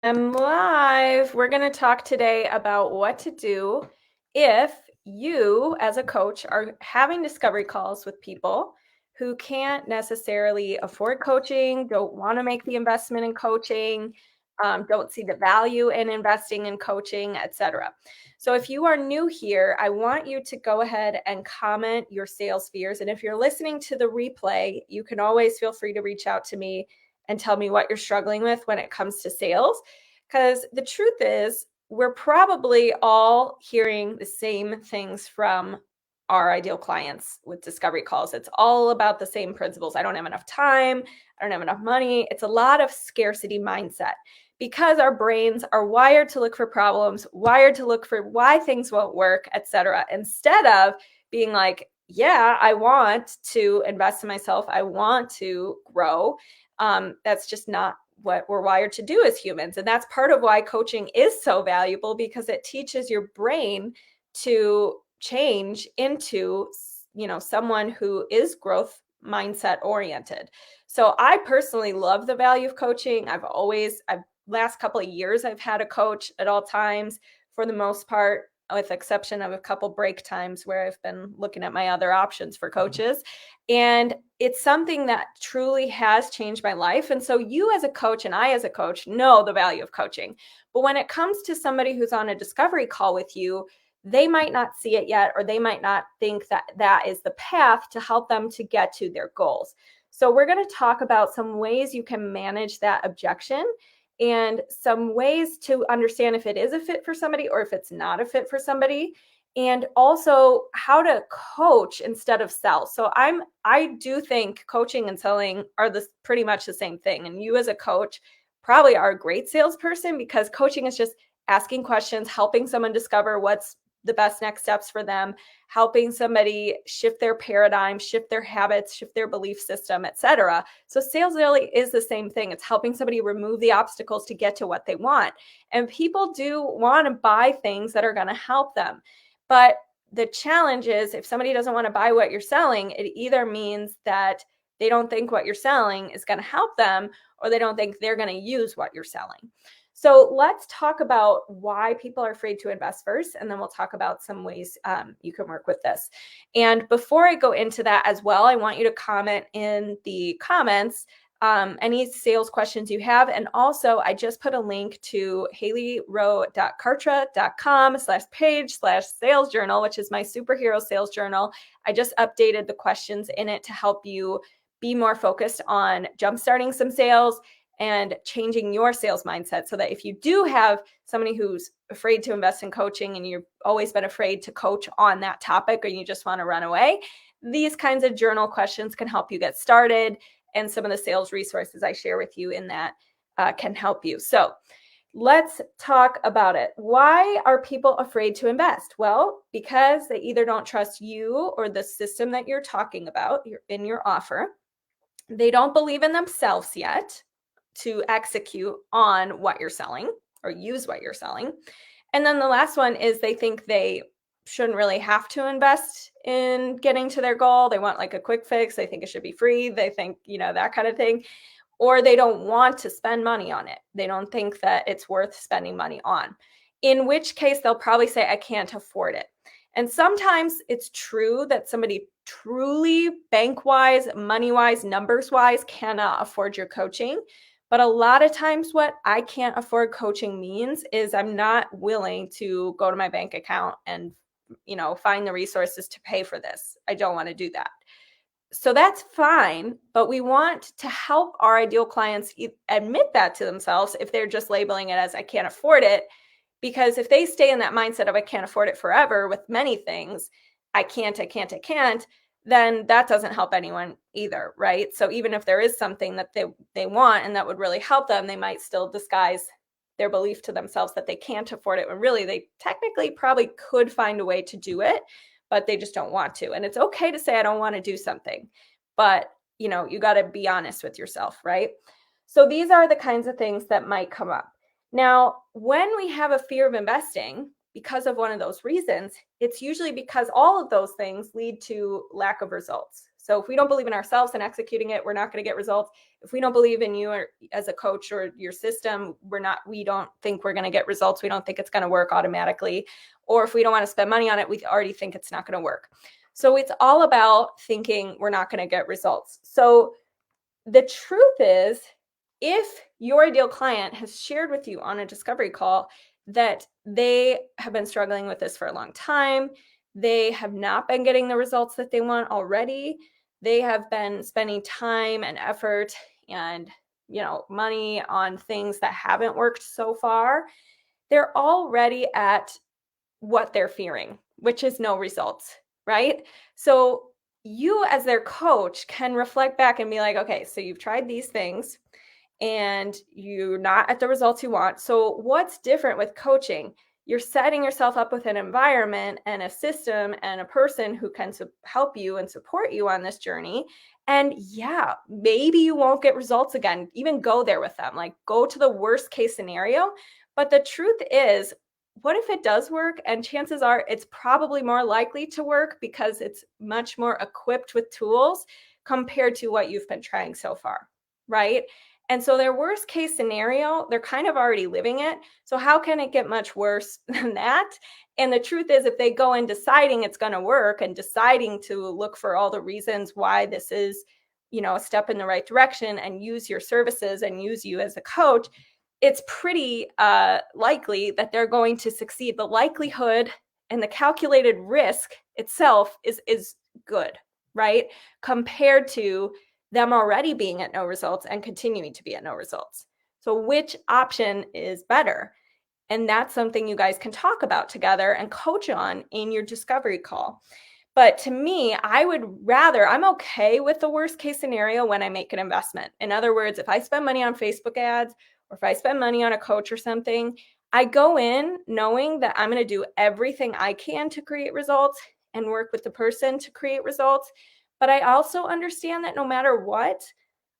I'm live. We're going to talk today about what to do if you, as a coach, are having discovery calls with people who can't necessarily afford coaching, don't want to make the investment in coaching, don't see the value in investing in coaching, etc. So if you are new here, I want you to go ahead and comment your sales fears. And if you're listening to the replay, you can always feel free to reach out to me and tell me what you're struggling with when it comes to sales. Because the truth is, we're probably all hearing the same things from our ideal clients with discovery calls. It's all about the same principles. I don't have enough time. I don't have enough money. It's a lot of scarcity mindset because our brains are wired to look for problems, wired to look for why things won't work, etc. Instead of being like, yeah, I want to invest in myself. I want to grow. That's just not what we're wired to do as humans. And that's part of why coaching is so valuable, because it teaches your brain to change into, someone who is growth mindset oriented. So I personally love the value of coaching. I've last couple of years, I've had a coach at all times for the most part, with exception of a couple break times where I've been looking at my other options for coaches. And it's something that truly has changed my life. And so you as a coach and I as a coach know the value of coaching. But when it comes to somebody who's on a discovery call with you, they might not see it yet, or they might not think that that is the path to help them to get to their goals. So we're going to talk about some ways you can manage that objection and some ways to understand if it is a fit for somebody or if it's not a fit for somebody, and also how to coach instead of sell. So I do think coaching and selling are pretty much the same thing. And you as a coach probably are a great salesperson, because coaching is just asking questions, helping someone discover what's the best next steps for them, helping somebody shift their paradigm, shift their habits, shift their belief system, etc. So sales really is the same thing. It's helping somebody remove the obstacles to get to what they want. And people do want to buy things that are going to help them. But the challenge is, if somebody doesn't want to buy what you're selling, it either means that they don't think what you're selling is going to help them, or they don't think they're going to use what you're selling. So let's talk about why people are afraid to invest first, and then we'll talk about some ways you can work with this. And before I go into that as well, I want you to comment in the comments any sales questions you have. And also, I just put a link to haleyrowe.kartra.com/page/sales journal, which is my superhero sales journal. I just updated the questions in it to help you be more focused on jumpstarting some sales and changing your sales mindset, so that if you do have somebody who's afraid to invest in coaching and you've always been afraid to coach on that topic, or you just want to run away, these kinds of journal questions can help you get started. And some of the sales resources I share with you in that can help you. So let's talk about it. Why are people afraid to invest? Well, because they either don't trust you or the system that you're talking about in your offer. They don't believe in themselves yet to execute on what you're selling or use what you're selling. And then the last one is they think they shouldn't really have to invest in getting to their goal. They want like a quick fix. They think it should be free. They think, that kind of thing. Or they don't want to spend money on it. They don't think that it's worth spending money on, in which case they'll probably say, I can't afford it. And sometimes it's true that somebody truly bank-wise, money-wise, numbers-wise cannot afford your coaching. But a lot of times what I can't afford coaching means is I'm not willing to go to my bank account and, find the resources to pay for this. I don't want to do that. So that's fine, but we want to help our ideal clients admit that to themselves if they're just labeling it as I can't afford it. Because if they stay in that mindset of I can't afford it forever with many things, I can't, then that doesn't help anyone either, right? So even if there is something that they want and that would really help them, they might still disguise their belief to themselves that they can't afford it, when really they technically probably could find a way to do it, but they just don't want to. And it's okay to say, I don't want to do something, but you got to be honest with yourself, right? So these are the kinds of things that might come up. Now, when we have a fear of investing because of one of those reasons, it's usually because all of those things lead to lack of results. So if we don't believe in ourselves and executing it, we're not going to get results. If we don't believe in you or as a coach or your system, we don't think we're going to get results. We don't think it's going to work automatically. Or if we don't want to spend money on it, we already think it's not going to work. So it's all about thinking we're not going to get results. So the truth is, if your ideal client has shared with you on a discovery call that they have been struggling with this for a long time, they have not been getting the results that they want already, they have been spending time and effort and money on things that haven't worked so far, they're already at what they're fearing, which is no results, right? So you as their coach can reflect back and be like, okay, so you've tried these things and you're not at the results you want. So what's different with coaching? You're setting yourself up with an environment and a system and a person who can help you and support you on this journey. And yeah, maybe you won't get results again. Even go there with them, like go to the worst case scenario. But the truth is, what if it does work? And chances are it's probably more likely to work because it's much more equipped with tools compared to what you've been trying so far, right? And so their worst case scenario, they're kind of already living it. So how can it get much worse than that? And the truth is, if they go in deciding it's going to work and deciding to look for all the reasons why this is, a step in the right direction and use your services and use you as a coach, it's pretty likely that they're going to succeed. The likelihood and the calculated risk itself is good, right? Compared to them already being at no results and continuing to be at no results. So which option is better? And that's something you guys can talk about together and coach on in your discovery call. But to me, I'm okay with the worst case scenario when I make an investment. In other words, if I spend money on Facebook ads or if I spend money on a coach or something, I go in knowing that I'm going to do everything I can to create results and work with the person to create results. But I also understand that no matter what,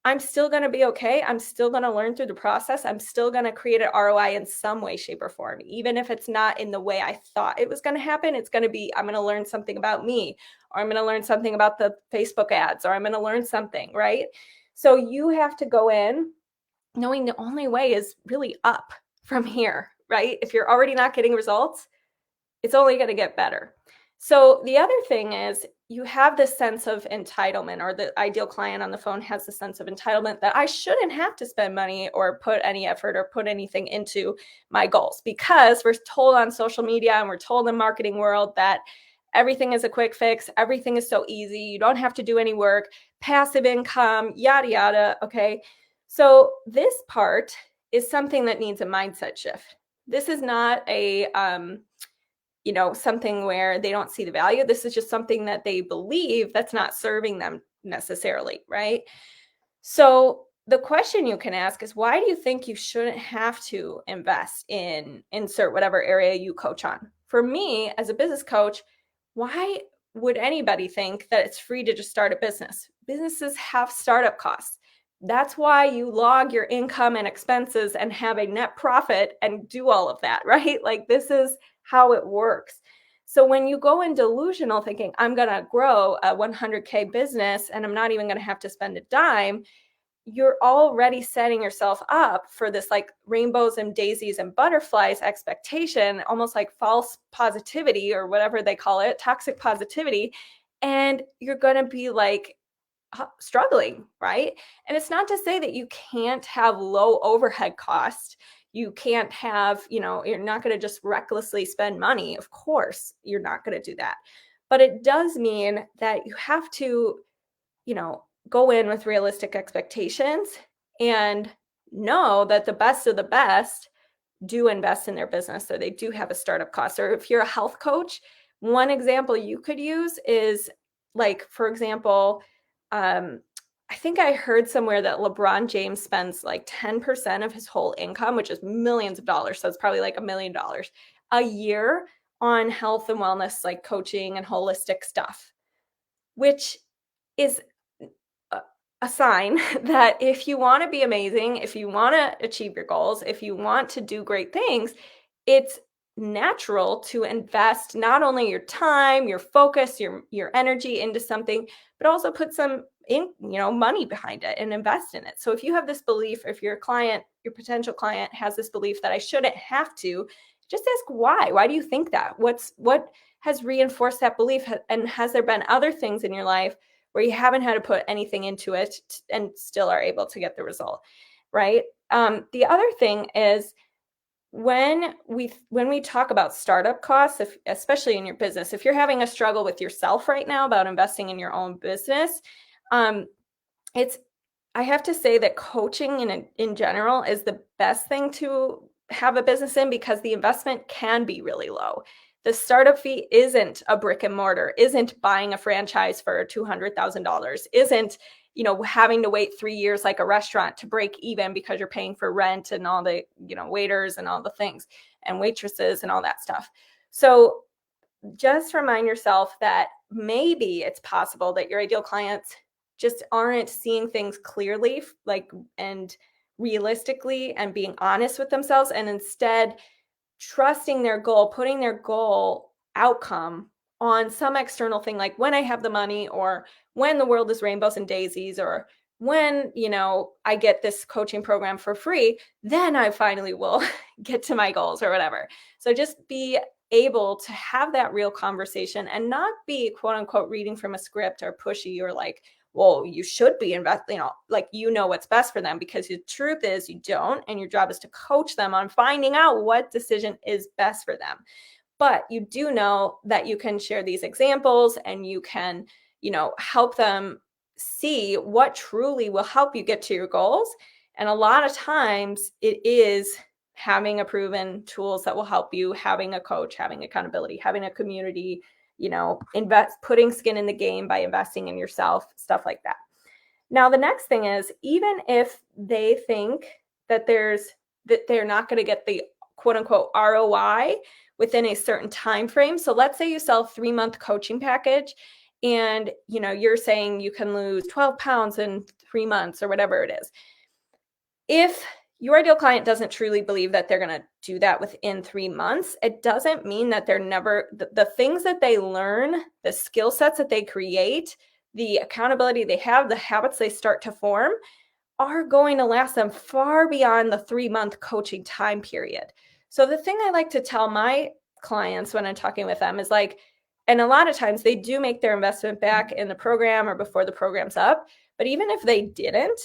I'm still going to be okay. I'm still going to learn through the process. I'm still going to create an ROI in some way, shape, or form. Even if it's not in the way I thought it was going to happen, I'm going to learn something about me, or I'm going to learn something about the Facebook ads, or I'm going to learn something, right? So you have to go in knowing the only way is really up from here, right? If you're already not getting results, it's only going to get better. So the other thing is you have this sense of entitlement, or the ideal client on the phone has the sense of entitlement that I shouldn't have to spend money or put any effort or put anything into my goals, because we're told on social media and we're told in the marketing world that everything is a quick fix. Everything is so easy. You don't have to do any work, passive income, yada, yada. Okay. So this part is something that needs a mindset shift. This is not something where they don't see the value. This is just something that they believe that's not serving them necessarily, right? So the question you can ask is, why do you think you shouldn't have to invest in insert whatever area you coach on? For me, as a business coach, why would anybody think that it's free to just start a business? Businesses have startup costs. That's why you log your income and expenses and have a net profit and do all of that, right? Like, this is how it works. So when you go in delusional thinking, I'm going to grow a 100K business and I'm not even going to have to spend a dime, you're already setting yourself up for this like rainbows and daisies and butterflies expectation, almost like false positivity or whatever they call it, toxic positivity. And you're going to be like struggling, right? And it's not to say that you can't have low overhead costs. You can't have, you're not going to just recklessly spend money. Of course, you're not going to do that. But it does mean that you have to, go in with realistic expectations and know that the best of the best do invest in their business. So they do have a startup cost. Or if you're a health coach, one example you could use is, like, for example, I think I heard somewhere that LeBron James spends like 10% of his whole income, which is millions of dollars. So it's probably like $1 million a year on health and wellness, like coaching and holistic stuff, which is a sign that if you want to be amazing, if you want to achieve your goals, if you want to do great things, it's natural to invest not only your time, your focus, your energy into something, but also put some money behind it and invest in it. So if you have this belief, if your client, your potential client has this belief that I shouldn't have to, just ask why. Why do you think that? What has reinforced that belief? And has there been other things in your life where you haven't had to put anything into it and still are able to get the result, right? The other thing is, when we talk about startup costs, especially in your business, if you're having a struggle with yourself right now about investing in your own business, it's I have to say that coaching in general is the best thing to have a business in, because the investment can be really low. The startup fee isn't a brick and mortar, isn't buying a franchise for $200,000, isn't having to wait 3 years like a restaurant to break even because you're paying for rent and all the waiters and all the things and waitresses and all that stuff. So just remind yourself that maybe it's possible that your ideal clients just aren't seeing things clearly, and realistically, and being honest with themselves, and instead trusting their goal, putting their goal outcome on some external thing, like when I have the money, or when the world is rainbows and daisies, or when I get this coaching program for free, then I finally will get to my goals or whatever. So just be able to have that real conversation and not be quote unquote reading from a script or pushy, or like, well, you should be investing, what's best for them, because the truth is you don't, and your job is to coach them on finding out what decision is best for them. But you do know that you can share these examples, and you can help them see what truly will help you get to your goals. And a lot of times it is having a proven tools that will help you, having a coach, having accountability, having a community, putting skin in the game by investing in yourself, stuff like that. Now, the next thing is, even if they think that they're not going to get the quote unquote ROI within a certain time frame. So let's say you sell a 3-month coaching package, and you're saying you can lose 12 pounds in 3 months or whatever it is. If your ideal client doesn't truly believe that they're going to do that within 3 months, it doesn't mean that they're never, the things that they learn, the skill sets that they create, the accountability they have, the habits they start to form, are going to last them far beyond the 3-month coaching time period. So the thing I like to tell my clients when I'm talking with them is and a lot of times they do make their investment back in the program or before the program's up. But even if they didn't,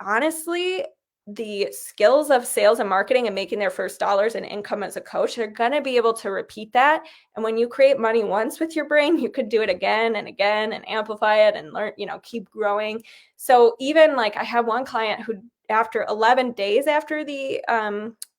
honestly, the skills of sales and marketing and making their first dollars in income as a coach, they're going to be able to repeat that. And when you create money once with your brain, you could do it again and again and amplify it and learn, keep growing. So even I have one client who, after 11 days after the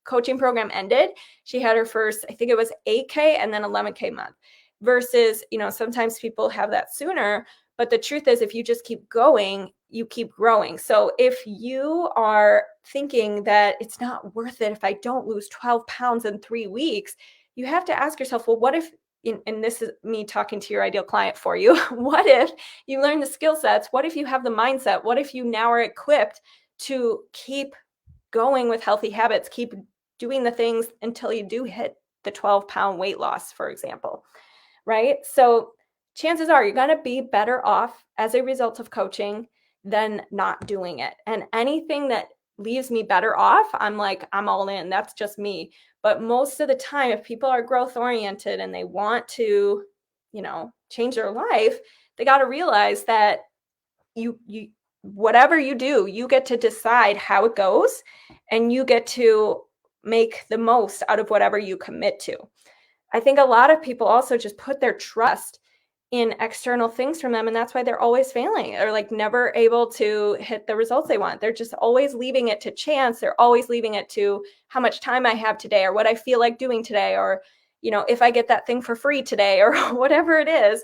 coaching program ended, she had her first, I think it was 8K and then 11K month, versus, sometimes people have that sooner. But the truth is, if you just keep going, you keep growing. So if you are thinking that it's not worth it if I don't lose 12 pounds in 3 weeks, you have to ask yourself, well, what if, and this is me talking to your ideal client for you, what if you learn the skill sets? What if you have the mindset? What if you now are equipped to keep going with healthy habits, keep doing the things until you do hit the 12-pound weight loss, for example, right? So chances are you're going to be better off as a result of coaching than not doing it. And anything that leaves me better off, I'm all in. That's just me. But most of the time, if people are growth oriented and they want to, change their life, they got to realize that you whatever you do, you get to decide how it goes, and you get to make the most out of whatever you commit to. I think a lot of people also just put their trust in external things from them, and that's why they're always failing, or never able to hit the results they want. They're just always leaving it to chance. They're always leaving it to how much time I have today, or what I feel like doing today, or if I get that thing for free today, or whatever it is.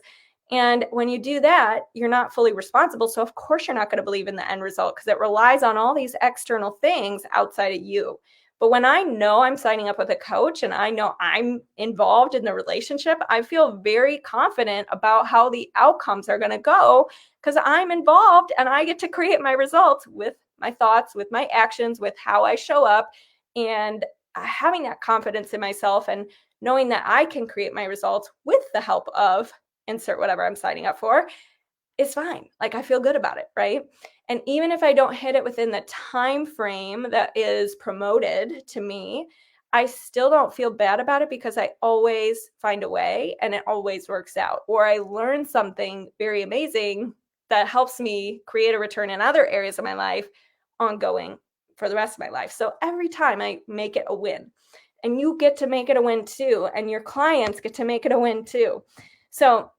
And when you do that, you're not fully responsible. So of course you're not going to believe in the end result, because it relies on all these external things outside of you. But when I know I'm signing up with a coach and I know I'm involved in the relationship, I feel very confident about how the outcomes are going to go, because I'm involved and I get to create my results with my thoughts, with my actions, with how I show up. And having that confidence in myself and knowing that I can create my results with the help of insert whatever I'm signing up for is fine. Like, I feel good about it, right? And even if I don't hit it within the time frame that is promoted to me, I still don't feel bad about it because I always find a way and it always works out. Or I learn something very amazing that helps me create a return in other areas of my life ongoing for the rest of my life. So every time I make it a win, and you get to make it a win too, and your clients get to make it a win too. So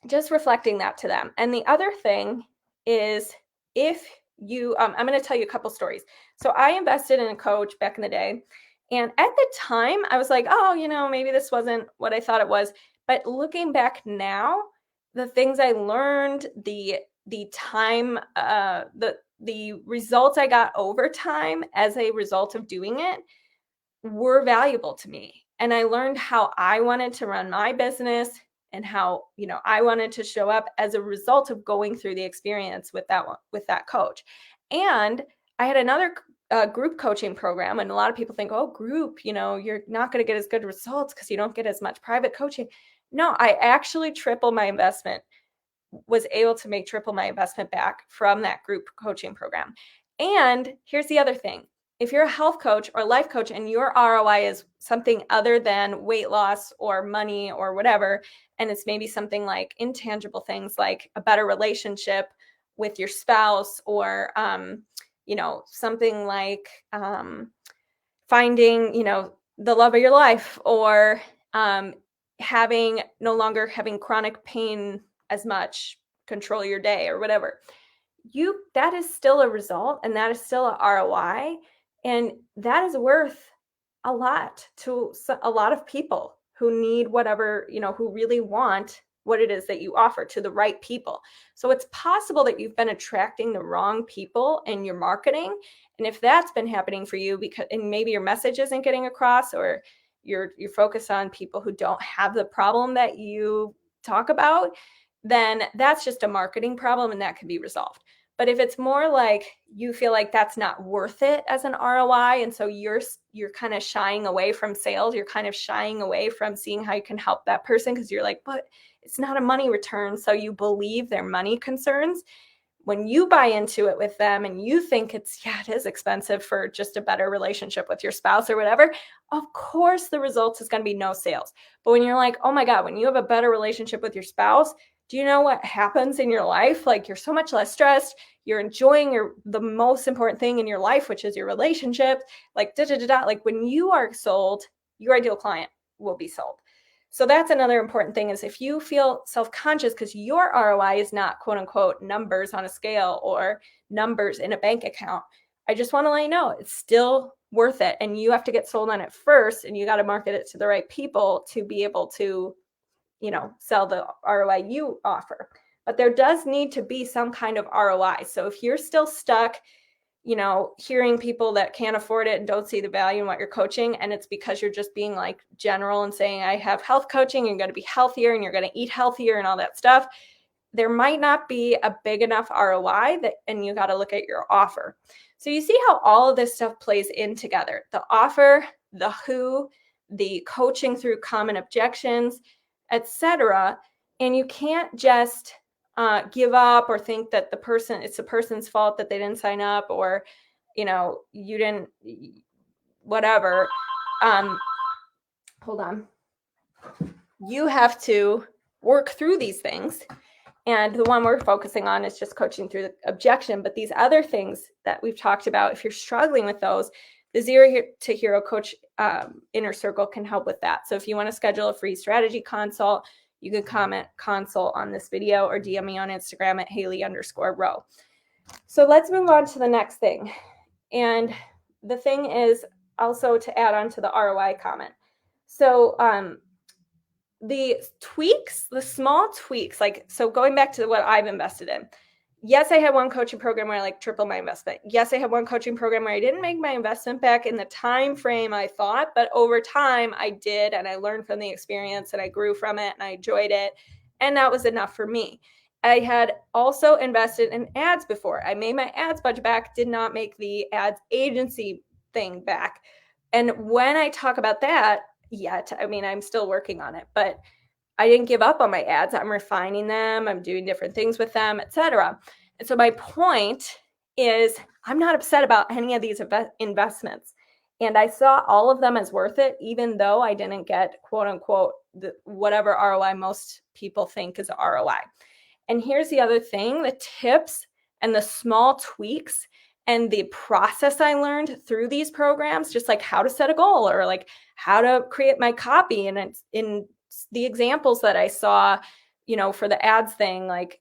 just reflecting that to them. And the other thing is, if you, I'm going to tell you a couple stories. So I invested in a coach back in the day. And at the time, I was like, oh, maybe this wasn't what I thought it was. But looking back now, the things I learned, the time, the results I got over time as a result of doing it were valuable to me. And I learned how I wanted to run my business and how, I wanted to show up as a result of going through the experience with that coach. And I had another group coaching program. And a lot of people think, oh, group, you're not going to get as good results because you don't get as much private coaching. No, I actually was able to make triple my investment back from that group coaching program. And here's the other thing. If you're a health coach or life coach and your ROI is something other than weight loss or money or whatever, and it's maybe something like intangible things like a better relationship with your spouse, or something like finding the love of your life, or no longer having chronic pain as much, control your day or whatever, that is still a result, and that is still a ROI, and that is worth a lot to a lot of people who need whatever, who really want what it is that you offer to the right people. So it's possible that you've been attracting the wrong people in your marketing. And if that's been happening for you, and maybe your message isn't getting across, or you're focused on people who don't have the problem that you talk about, then that's just a marketing problem, and that can be resolved. But if it's more like you feel like that's not worth it as an ROI, and so you're kind of shying away from sales, you're kind of shying away from seeing how you can help that person because you're like, but it's not a money return. So you believe their money concerns. When you buy into it with them and you think it is expensive for just a better relationship with your spouse or whatever, of course the results is going to be no sales. But when you're like, oh my God, when you have a better relationship with your spouse, do you know what happens in your life? Like, you're so much less stressed. You're enjoying the most important thing in your life, which is your relationship. Like, Like, when you are sold, your ideal client will be sold. So that's another important thing, is if you feel self-conscious because your ROI is not quote unquote numbers on a scale or numbers in a bank account, I just want to let you know it's still worth it. And you have to get sold on it first, and you got to market it to the right people to be able to, sell the ROI you offer. But there does need to be some kind of ROI. So if you're still stuck, hearing people that can't afford it and don't see the value in what you're coaching, and it's because you're just being like general and saying, I have health coaching, you're going to be healthier and you're going to eat healthier and all that stuff, there might not be a big enough ROI and you got to look at your offer. So you see how all of this stuff plays in together: the offer, the who, the coaching through common objections, etc. And you can't just give up or think that it's the person's fault that they didn't sign up, or you didn't, whatever. Hold on. You have to work through these things, and the one we're focusing on is just coaching through the objection. But these other things that we've talked about, if you're struggling with those, the Zero to Hero Coach Inner Circle can help with that. So if you want to schedule a free strategy consult, you can comment consult on this video or DM me on Instagram at Haley_Rowe. So let's move on to the next thing. And the thing is also to add on to the ROI comment. So the tweaks, the small tweaks, so going back to what I've invested in. Yes, I had one coaching program where I tripled my investment. Yes, I had one coaching program where I didn't make my investment back in the time frame I thought, but over time I did, and I learned from the experience, and I grew from it, and I enjoyed it, and that was enough for me. I had also invested in ads before. I made my ads budget back, did not make the ads agency thing back. And when I talk about that, yet, I mean, I'm still working on it, but I didn't give up on my ads. I'm refining them. I'm doing different things with them, etc. And so my point is I'm not upset about any of these investments. And I saw all of them as worth it, even though I didn't get quote unquote whatever ROI most people think is ROI. And here's the other thing, the tips and the small tweaks and the process I learned through these programs, just like how to set a goal or like how to create my copy. And it's in the examples that I saw, for the ads thing, like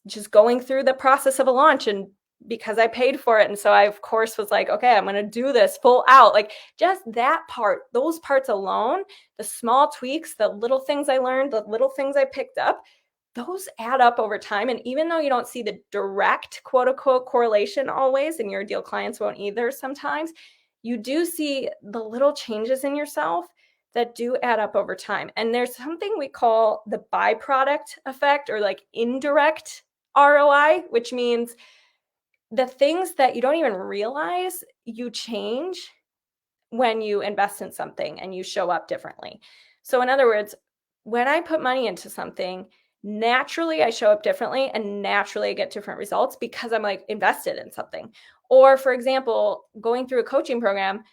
just going through the process of a launch, and because I paid for it. And so I, of course, was like, okay, I'm going to do this full out. Like just that part, those parts alone, the small tweaks, the little things I learned, the little things I picked up, those add up over time. And even though you don't see the direct quote unquote correlation always, and your ideal clients won't either sometimes, you do see the little changes in yourself that do add up over time. And there's something we call the byproduct effect, or like indirect ROI, which means the things that you don't even realize you change when you invest in something and you show up differently. So in other words, when I put money into something, naturally I show up differently and naturally I get different results because I'm like invested in something. Or for example, going through a coaching program,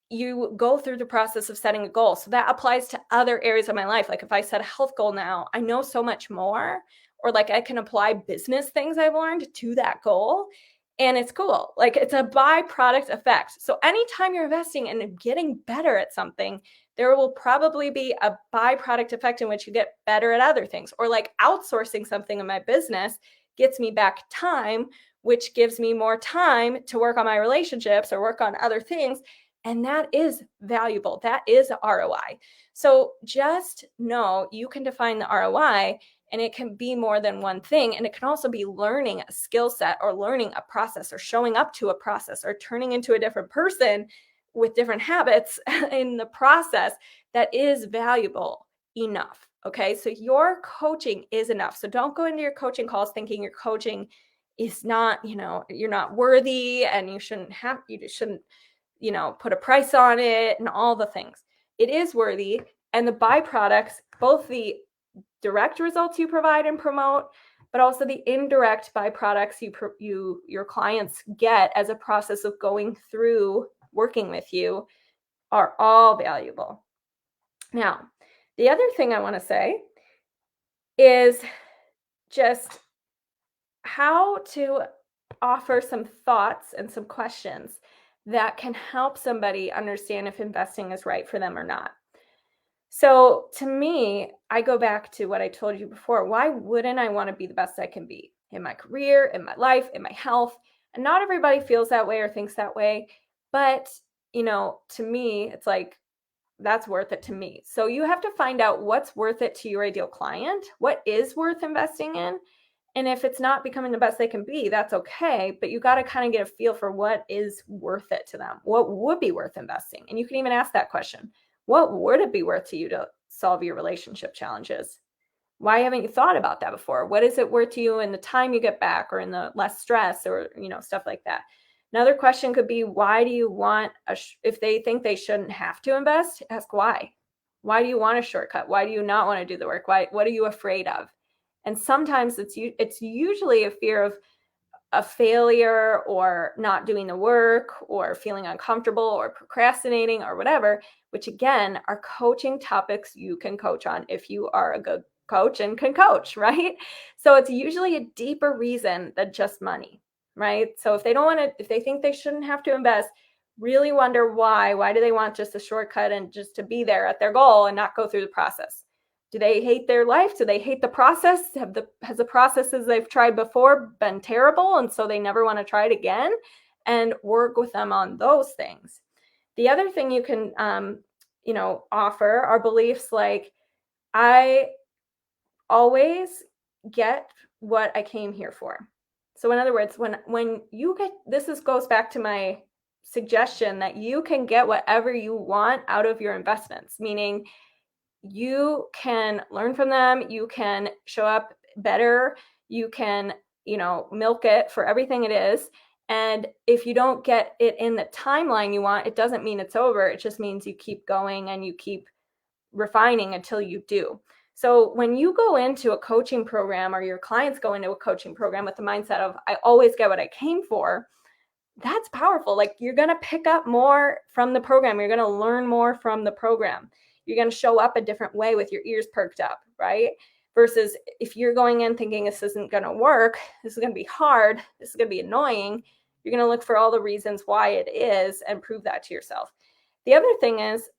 you go through the process of setting a goal. So that applies to other areas of my life. Like if I set a health goal now, I know so much more, or like I can apply business things I've learned to that goal. And it's cool. Like it's a byproduct effect. So anytime you're investing and getting better at something, there will probably be a byproduct effect in which you get better at other things. Or like outsourcing something in my business gets me back time, which gives me more time to work on my relationships or work on other things. And that is valuable. That is ROI. So just know you can define the ROI, and it can be more than one thing. And it can also be learning a skill set or learning a process or showing up to a process or turning into a different person with different habits in the process that is valuable enough. Okay. So your coaching is enough. So don't go into your coaching calls thinking your coaching is not, you're not worthy and you shouldn't put a price on it and all the things. It is worthy. And the byproducts, both the direct results you provide and promote, but also the indirect byproducts your clients get as a process of going through working with you, are all valuable. Now, the other thing I want to say is just how to offer some thoughts and some questions that can help somebody understand if investing is right for them or not. So to me, I go back to what I told you before. Why wouldn't I want to be the best I can be in my career, in my life, in my health? And not everybody feels that way or thinks that way. But, to me, it's like, that's worth it to me. So you have to find out what's worth it to your ideal client, what is worth investing in. And if it's not becoming the best they can be, that's okay. But you got to kind of get a feel for what is worth it to them. What would be worth investing? And you can even ask that question. What would it be worth to you to solve your relationship challenges? Why haven't you thought about that before? What is it worth to you in the time you get back or in the less stress or, stuff like that? Another question could be, why do you want if they think they shouldn't have to invest, ask why. Why do you want a shortcut? Why do you not want to do the work? What are you afraid of? And sometimes it's usually a fear of a failure or not doing the work or feeling uncomfortable or procrastinating or whatever, which again are coaching topics you can coach on if you are a good coach and can coach, right? So it's usually a deeper reason than just money, right? So if they think they shouldn't have to invest, really wonder why do they want just a shortcut and just to be there at their goal and not go through the process? Do they hate their life? Do they hate the process? Has the processes they've tried before been terrible and so they never want to try it again? And work with them on those things. The other thing you can offer are beliefs like, I always get what I came here for. So in other words, when you get goes back to my suggestion that you can get whatever you want out of your investments, meaning you can learn from them, you can show up better, you can, milk it for everything it is. And if you don't get it in the timeline you want, it doesn't mean it's over. It just means you keep going and you keep refining until you do. So when you go into a coaching program, or your clients go into a coaching program with the mindset of, I always get what I came for, that's powerful. Like, you're going to pick up more from the program. You're going to learn more from the program. You're going to show up a different way with your ears perked up, right? Versus if you're going in thinking this isn't going to work, this is going to be hard, this is going to be annoying, you're going to look for all the reasons why it is and prove that to yourself. The other thing is,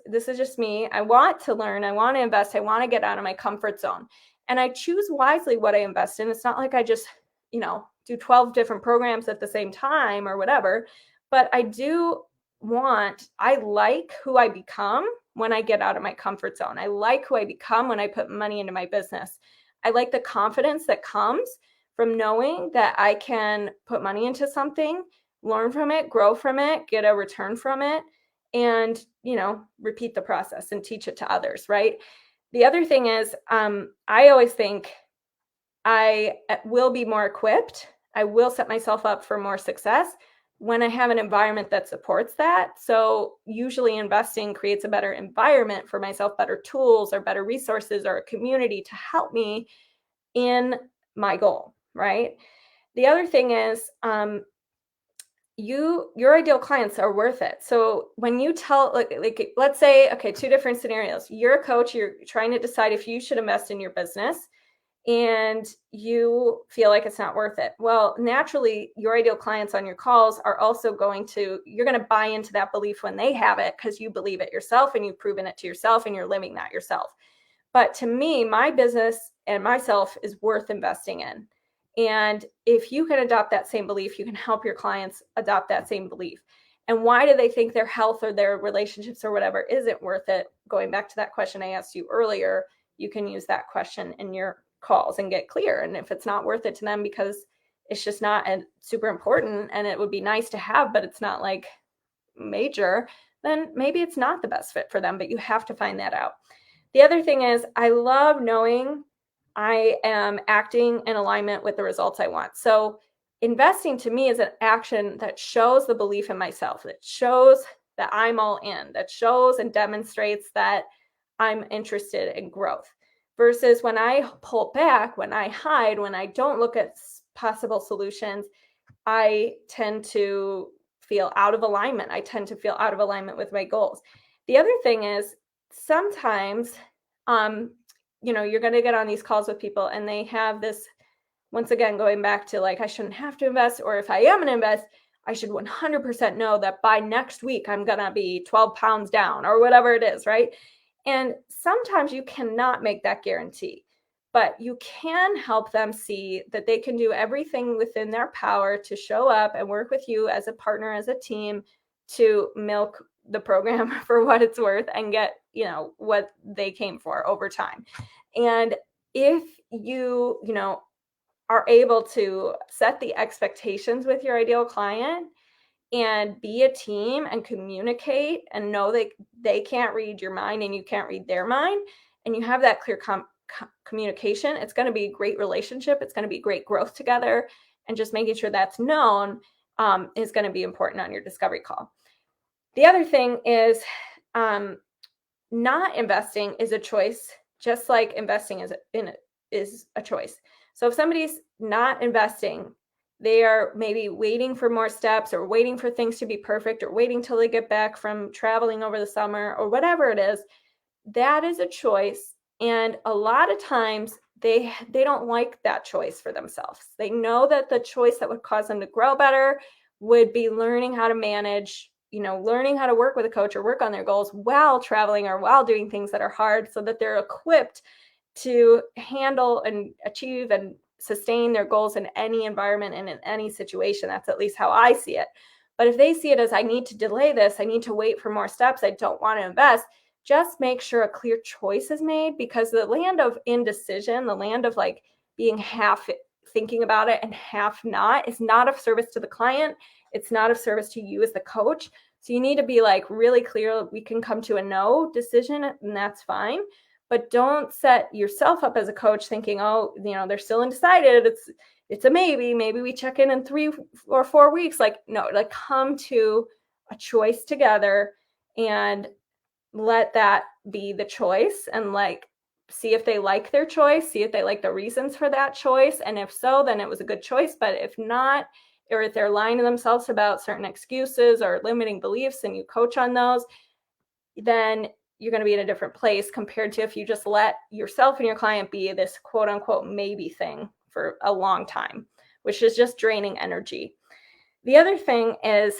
this is just me, I want to learn, I want to invest, I want to get out of my comfort zone. And I choose wisely what I invest in. It's not like I just, do 12 different programs at the same time or whatever, but I like who I become when I get out of my comfort zone. I like who I become when I put money into my business. I like the confidence that comes from knowing that I can put money into something, learn from it, grow from it, get a return from it, and, repeat the process and teach it to others, right? The other thing is, I always think I will be more equipped. I will set myself up for more success when I have an environment that supports that. So usually investing creates a better environment for myself, better tools or better resources or a community to help me in my goal, right? The other thing is, your ideal clients are worth it. So when you tell, like let's say, okay, two different scenarios. You're a coach, you're trying to decide if you should invest in your business, and you feel like it's not worth it. Well, naturally, your ideal clients on your calls are also you're going to buy into that belief when they have it, because you believe it yourself and you've proven it to yourself and you're living that yourself. But to me, my business and myself is worth investing in. And if you can adopt that same belief, you can help your clients adopt that same belief. And why do they think their health or their relationships or whatever isn't worth it? Going back to that question I asked you earlier, you can use that question in your calls and get clear. And if it's not worth it to them because it's just not super important and it would be nice to have, but it's not like major, then maybe it's not the best fit for them, but you have to find that out. The other thing is, I love knowing I am acting in alignment with the results I want. So investing to me is an action that shows the belief in myself, that shows that I'm all in, that shows and demonstrates that I'm interested in growth. Versus when I pull back, when I hide, when I don't look at possible solutions, I tend to feel out of alignment. I tend to feel out of alignment with my goals. The other thing is, sometimes, you're going to get on these calls with people and they have this, once again, going back to like, I shouldn't have to invest, or if I am going to invest, I should 100% know that by next week, I'm going to be 12 pounds down or whatever it is, right? And sometimes you cannot make that guarantee, but you can help them see that they can do everything within their power to show up and work with you as a partner, as a team, to milk the program for what it's worth and get, what they came for over time. And if you, are able to set the expectations with your ideal client and be a team and communicate and know that they can't read your mind and you can't read their mind, and you have that clear communication, it's going to be a great relationship. It's going to be great growth together. And just making sure that's known is going to be important on your discovery call. The other thing is, not investing is a choice, just like investing is a choice. So if somebody's not investing, they are maybe waiting for more steps or waiting for things to be perfect or waiting till they get back from traveling over the summer or whatever it is, that is a choice. And a lot of times they don't like that choice for themselves. They know that the choice that would cause them to grow better would be learning how to manage, learning how to work with a coach or work on their goals while traveling or while doing things that are hard, so that they're equipped to handle and achieve and sustain their goals in any environment and in any situation. That's at least how I see it. But if they see it as, I need to delay this, I need to wait for more steps, I don't want to invest, just make sure a clear choice is made, because the land of indecision, the land of like being half thinking about it and half not, is not of service to the client. It's not of service to you as the coach. So you need to be like really clear. We can come to a no decision and that's fine. But don't set yourself up as a coach thinking, oh, they're still undecided. it's a maybe we check in 3 or 4 weeks. Like, no, like, come to a choice together and let that be the choice, and like, see if they like their choice, see if they like the reasons for that choice, and if so, then it was a good choice. But if not, or if they're lying to themselves about certain excuses or limiting beliefs and you coach on those, then you're going to be in a different place compared to if you just let yourself and your client be this quote unquote maybe thing for a long time, which is just draining energy. The other thing is,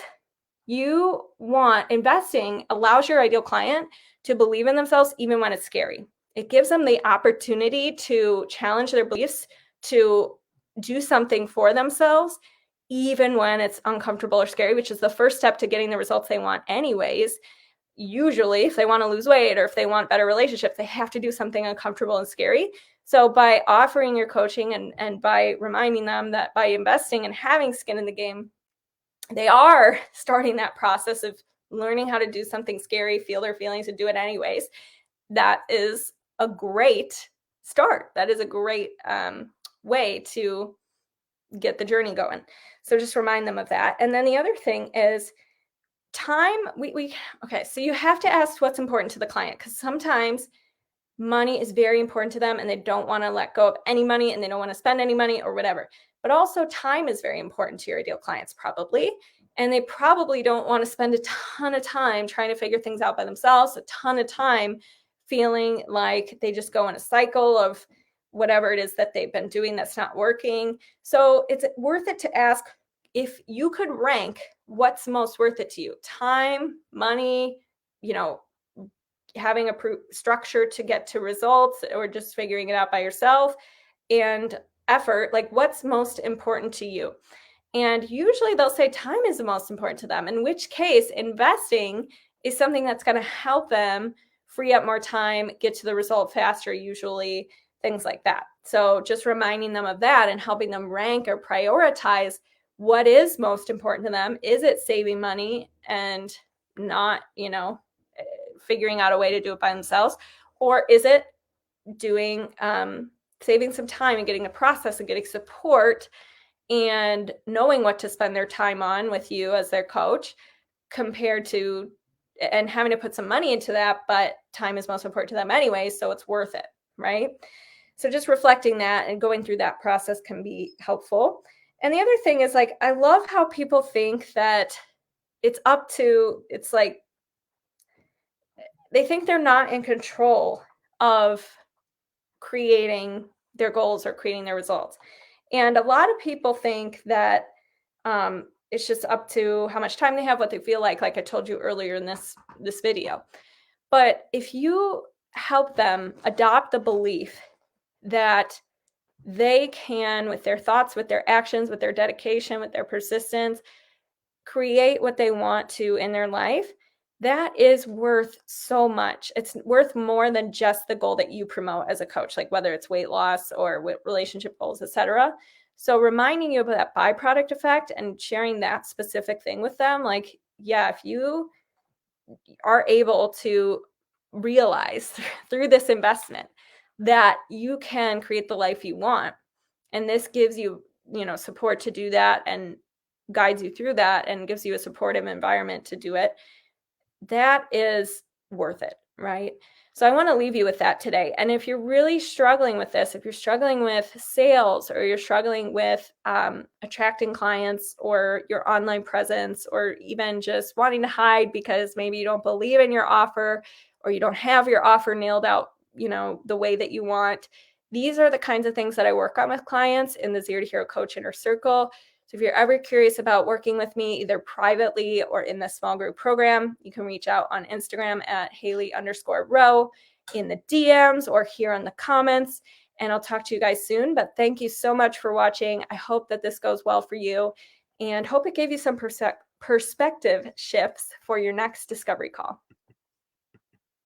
investing allows your ideal client to believe in themselves even when it's scary. It gives them the opportunity to challenge their beliefs, to do something for themselves, even when it's uncomfortable or scary, which is the first step to getting the results they want anyways. Usually, if they want to lose weight or if they want better relationships, they have to do something uncomfortable and scary. So by offering your coaching and by reminding them that by investing and having skin in the game, they are starting that process of learning how to do something scary, feel their feelings, and do it anyways. That is a great start. That is a great way to get the journey going. So just remind them of that. And then the other thing is time. Okay, so you have to ask what's important to the client, because sometimes money is very important to them and they don't want to let go of any money and they don't want to spend any money or whatever. But also time is very important to your ideal clients, probably. And they probably don't want to spend a ton of time trying to figure things out by themselves, a ton of time feeling like they just go in a cycle of whatever it is that they've been doing that's not working. So it's worth it to ask, if you could rank what's most worth it to you: time, money, having a structure to get to results, or just figuring it out by yourself, and effort, like what's most important to you. And usually they'll say time is the most important to them, in which case investing is something that's going to help them free up more time, get to the result faster, usually, things like that. So just reminding them of that and helping them rank or prioritize what is most important to them. Is it saving money and not, figuring out a way to do it by themselves? Or is it doing saving some time and getting the process and getting support and knowing what to spend their time on with you as their coach, compared to and having to put some money into that, but time is most important to them anyway, so it's worth it, right? So just reflecting that and going through that process can be helpful. And the other thing is, like, I love how people think that it's like they think they're not in control of creating their goals or creating their results. And a lot of people think that it's just up to how much time they have, what they feel like I told you earlier in this video. But if you help them adopt the belief that they can, with their thoughts, with their actions, with their dedication, with their persistence, create what they want to in their life, that is worth so much. It's worth more than just the goal that you promote as a coach, like whether it's weight loss or relationship goals, etc. So reminding you about that byproduct effect and sharing that specific thing with them, like, yeah, if you are able to realize through this investment that you can create the life you want, and this gives you, support to do that and guides you through that and gives you a supportive environment to do it, that is worth it, right? So I want to leave you with that today. And if you're really struggling with this, if you're struggling with sales, or you're struggling with attracting clients, or your online presence, or even just wanting to hide because maybe you don't believe in your offer, or you don't have your offer nailed out, the way that you want, these are the kinds of things that I work on with clients in the Zero to Hero Coach Inner Circle. So if you're ever curious about working with me, either privately or in the small group program, you can reach out on Instagram at Haley_Rowe in the DMs or here in the comments, and I'll talk to you guys soon. But thank you so much for watching. I hope that this goes well for you, and hope it gave you some perspective shifts for your next discovery call.